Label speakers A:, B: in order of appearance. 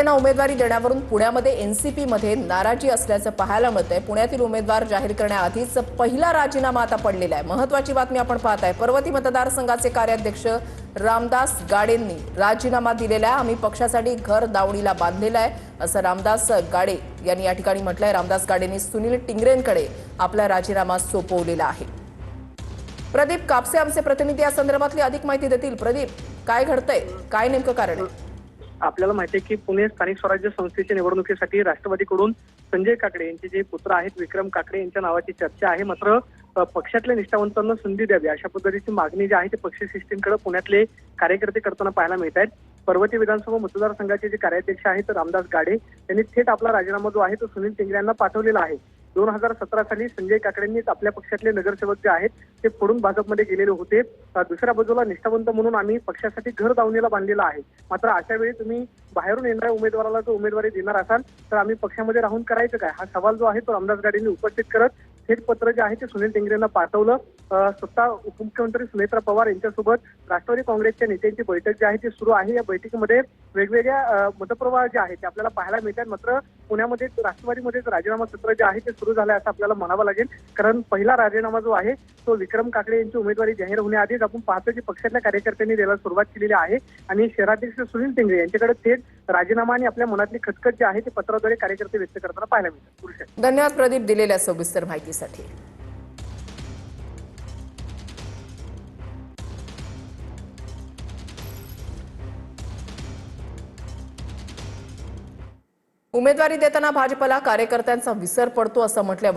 A: त्यांना उमेदवारी देण्यावरून पुण्यामध्ये एनसीपी मध्ये नाराजी असल्याचं पाहायला मिळतंय। पुण्यातील उमेदवार जाहीर करण्याआधीच पहिला राजीनामा आता पडलेला आहे। महत्त्वाची बातमी आपण पाहताय। पर्वती मतदारसंघाचे कार्याध्यक्ष रामदास गाडेंनी राजीनामा दिलेला आहे। आम्ही पक्षासाठी घर दावणीला बांधलेलं आहे असं रामदास गाडे यांनी या ठिकाणी म्हटलंय। रामदास गाडेंनी सुनील टिंगरेंकडे आपला राजीनामा सोपवलेला आहे। प्रदीप कापसे आमचे प्रतिनिधी या संदर्भातली अधिक माहिती देतील। प्रदीप, काय घडतंय, काय नेमकं कारण आहे?
B: आपल्याला माहिती आहे की पुणे स्थानिक स्वराज्य संस्थेच्या निवडणुकीसाठी राष्ट्रवादीकडून संजय काकडे यांचे जे पुत्र आहेत विक्रम काकडे यांच्या नावाची चर्चा आहे। मात्र पक्षातल्या निष्ठावंतांना संधी द्यावी अशा पद्धतीची मागणी जी आहे ती पक्षश्रेष्ठींकडे पुण्यातले कार्यकर्ते करताना पाहायला मिळत आहेत। पर्वती विधानसभा मतदारसंघाचे जे कार्याध्यक्ष आहेत रामदास गाडे यांनी थेट आपला राजीनामा जो आहे तो सुनील टिंगरे यांना पाठवलेला आहे। 2017 साली संजय काकडेंनीच आपल्या पक्षातले नगरसेवक जे आहेत ते फोडून भाजपमध्ये गेलेले होते। दुसऱ्या बाजूला निष्ठावंत म्हणून आम्ही पक्षासाठी घर दावणीला बांधलेला आहे। मात्र अशा वेळी तुम्ही बाहेरून येणाऱ्या उमेदवाराला जो उमेदवारी देणार असाल तर आम्ही पक्षामध्ये राहून करायचं काय, हा सवाल जो आहे तो रामदास गाडेंनी उपस्थित करत थेट पत्र जे आहे ते सुनील टिंगरेंना पाठवलं। स्वतः उपमुख्यमंत्री सुनेत्रा पवार यांच्यासोबत राष्ट्रवादी काँग्रेसच्या नेत्यांची बैठक जी आहे ती सुरू आहे। या बैठकीमध्ये वेगवेगळ्या मतप्रवाह जे आहेत ते आपल्याला पाहायला मिळतात। मात्र पुण्यामध्ये राष्ट्रवादीमध्ये राजीनामा सत्र जे आहे ते सुरू झालं असं आपल्याला म्हणावं लागेल, कारण पहिला राजीनामा जो आहे तो विक्रम काकडे यांची उमेदवारी जाहीर होण्याआधीच आपण पाहतो की पक्षातल्या कार्यकर्त्यांनी द्यायला सुरुवात केलेली आहे आणि शहराध्यक्ष सुनील टिंगरे यांच्याकडे थेट राजीनामा आणि आपल्या मनातली खटखट जी आहे ते पत्राद्वारे कार्यकर्ते व्यक्त करताना पाहायला मिळतात।
A: धन्यवाद प्रदीप दिलेल्या सविस्तर माहितीसाठी। उमेदवारी देताना भाजपला कार्यकर्त्यांचा विसर पडतो असं म्हटलं।